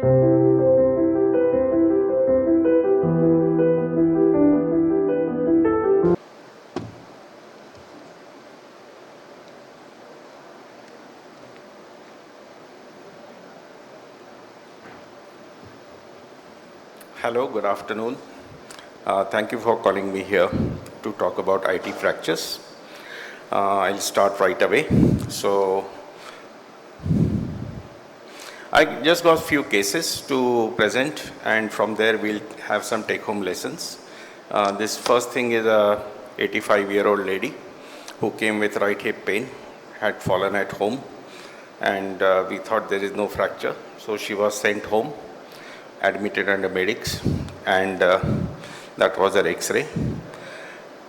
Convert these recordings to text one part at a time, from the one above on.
Hello, good afternoon. Thank you for calling me here to talk about IT fractures. I'll start right away. So, I just got a few cases to present, and from there we'll have some take-home lessons. This first thing is a 85-year-old lady who came with right hip pain, had fallen at home, and we thought there is no fracture. So she was sent home, admitted under medics, and that was her X-ray.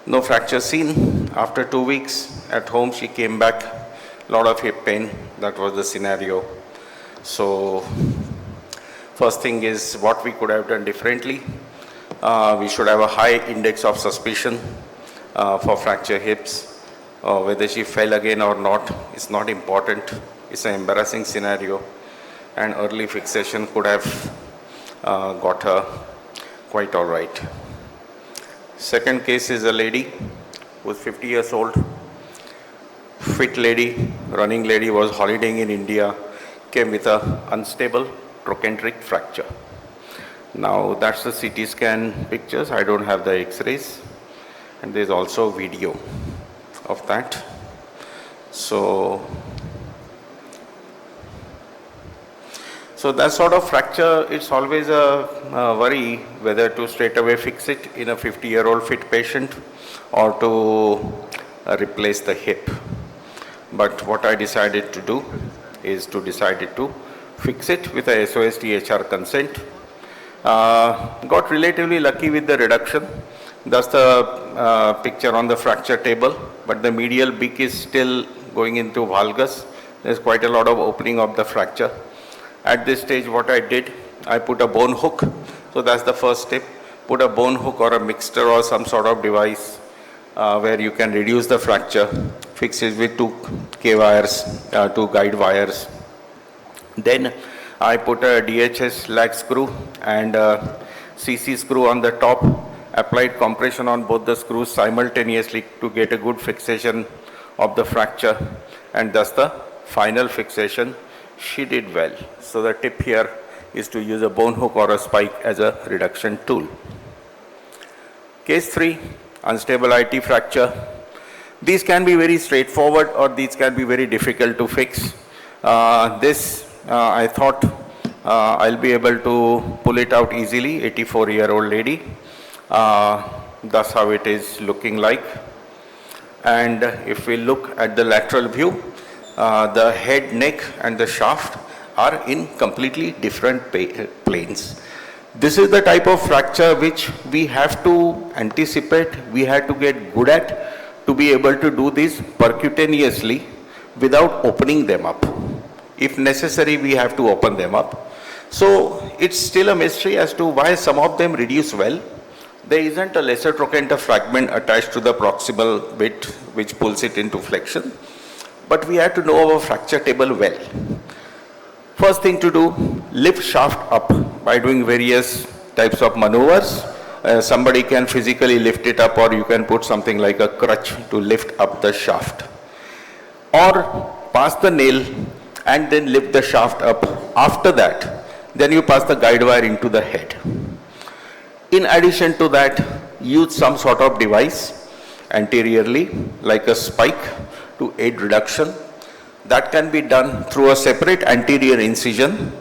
No fracture seen. After 2 weeks at home, she came back, lot of hip pain. That was the scenario. So first thing is what we could have done differently. We should have a high index of suspicion for fracture hips. Whether she fell again or not is not important. It's an embarrassing scenario, and early fixation could have got her quite all right. Second case is a lady who's 50 years old, fit lady, running lady, was holidaying in India, came with a unstable trochanteric fracture. Now that's the CT scan pictures. I don't have the X-rays, and there's also video of that. So that sort of fracture, it's always a worry whether to straight away fix it in a 50-year-old fit patient or to replace the hip. But what I decided to do is to fix it with a SOST-HR consent. Got relatively lucky with the reduction. That's the picture on the fracture table, but the medial beak is still going into valgus. There's quite a lot of opening of the fracture. At this stage, what I did, I put a bone hook. So that's the first step. Put a bone hook or a mixture or some sort of device where you can reduce the fracture. Fix it with 2 K-wires, 2 guide wires. Then I put a DHS lag screw and a CC screw on the top. Applied compression on both the screws simultaneously to get a good fixation of the fracture. And thus the final fixation. She did well. So the tip here is to use a bone hook or a spike as a reduction tool. Case 3, unstable IT fracture. These can be very straightforward or these can be very difficult to fix. I thought I'll be able to pull it out easily, 84-year-old lady. That's how it is looking like. And if we look at the lateral view, the head, neck and the shaft are in completely different planes. This is the type of fracture which we have to anticipate, we have to get good at to be able to do this percutaneously without opening them up. If necessary, we have to open them up. So it's still a mystery as to why some of them reduce well. There isn't a lesser trochanter fragment attached to the proximal bit which pulls it into flexion. But we have to know our fracture table well. First thing to do, lift shaft up by doing various types of maneuvers. Somebody can physically lift it up, or you can put something like a crutch to lift up the shaft. Or pass the nail and then lift the shaft up. After that, then you pass the guide wire into the head. In addition to that, use some sort of device anteriorly, like a spike, to aid reduction. That can be done through a separate anterior incision,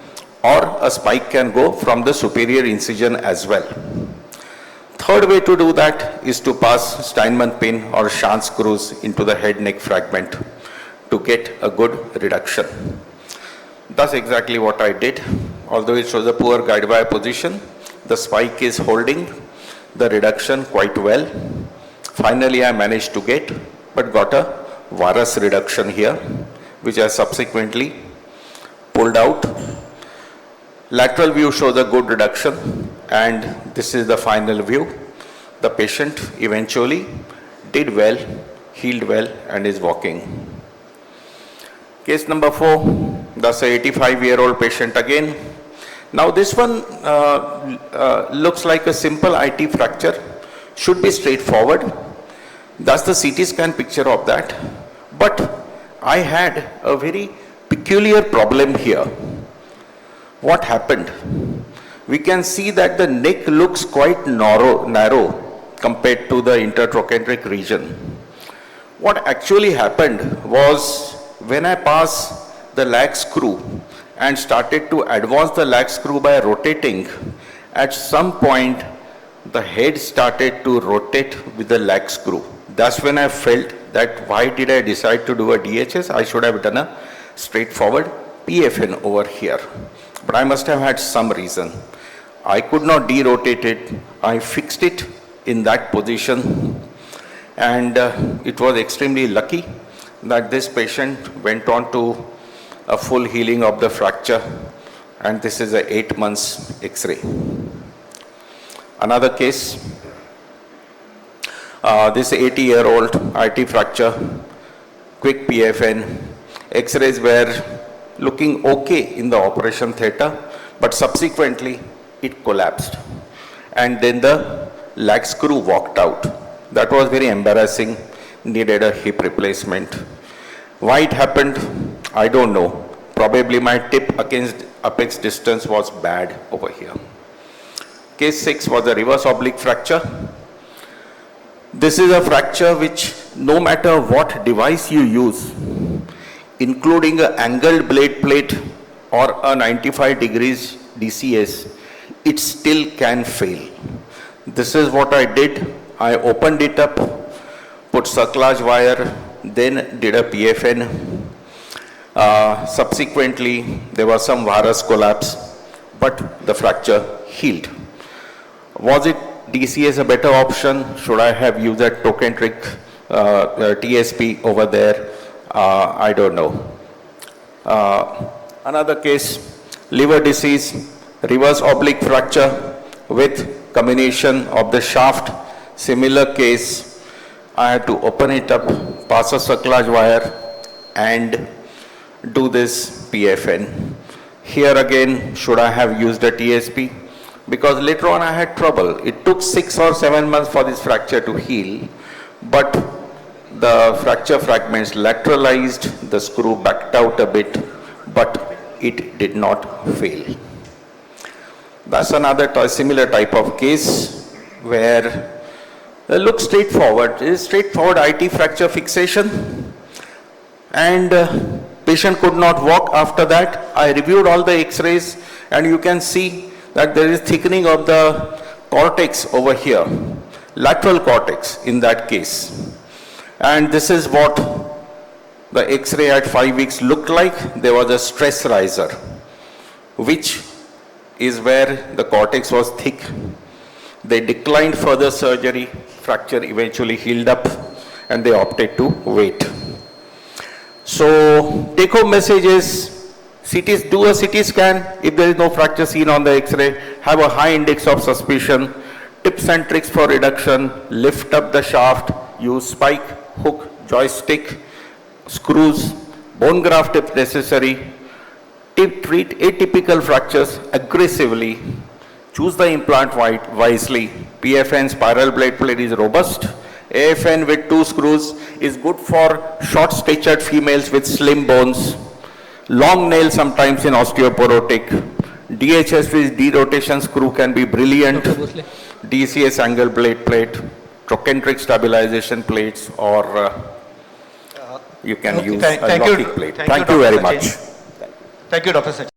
or a spike can go from the superior incision as well. Third way to do that is to pass Steinmann pin or shank screws into the head neck fragment to get a good reduction. That's exactly what I did. Although it shows a poor guide wire position, the spike is holding the reduction quite well. Finally, I managed to got a varus reduction here, which I subsequently pulled out. Lateral view shows a good reduction, and this is the final view. The patient eventually did well, healed well, and is walking. Case number 4, that's a 85-year-old patient again. Now this one looks like a simple IT fracture, should be straightforward. That's the CT scan picture of that. But I had a very peculiar problem here. What happened? We can see that the neck looks quite narrow compared to the intertrochanteric region. What actually happened was when I passed the lag screw and started to advance the lag screw by rotating, at some point the head started to rotate with the lag screw. That's when I felt that why did I decide to do a DHS? I should have done a straightforward PFN over here. But I must have had some reason. I could not derotate it. I fixed it in that position. And it was extremely lucky that this patient went on to a full healing of the fracture. And this is a 8 months X-ray. Another case, this 80-year-old IT fracture, quick PFN, X-rays were looking okay in the operation theatre, but subsequently it collapsed. And then the lag screw walked out. That was very embarrassing, needed a hip replacement. Why it happened, I don't know. Probably my tip against apex distance was bad over here. Case 6 was a reverse oblique fracture. This is a fracture which no matter what device you use, including an angled blade plate or a 95 degrees DCS, it still can fail. This is what I did. I opened it up, put circlage wire, then did a PFN. Subsequently, there was some varus collapse, but the fracture healed. Was it DCS a better option? Should I have used a trochanteric TSP over there? I don't know. Another case, liver disease, reverse oblique fracture with combination of the shaft. Similar case, I had to open it up, pass a circlage wire and do this PFN. Here again, should I have used a TSP? Because later on I had trouble. It took 6 or 7 months for this fracture to heal, but the fracture fragments lateralized, the screw backed out a bit, but it did not fail. That's another similar type of case where it looks straightforward. It is straightforward IT fracture fixation, and patient could not walk after that. I reviewed all the X-rays and you can see that there is thickening of the cortex over here, lateral cortex in that case. And this is what the X-ray at 5 weeks looked like. There was a stress riser, which is where the cortex was thick. They declined further surgery, fracture eventually healed up, and they opted to wait. So take home message is, do a CT scan. If there is no fracture seen on the X-ray, have a high index of suspicion. Tips and tricks for reduction: lift up the shaft, use spike, hook, joystick, screws, bone graft if necessary. Treat atypical fractures aggressively. Choose the implant wisely. PFN spiral blade plate is robust. AFN with 2 screws is good for short-statured females with slim bones. Long nail sometimes in osteoporotic. DHS with derotation screw can be brilliant. DCS angle blade plate, trochanteric stabilization plates, or you can use a locking plate. Thank you very much. Thank you, Dr. Sachin.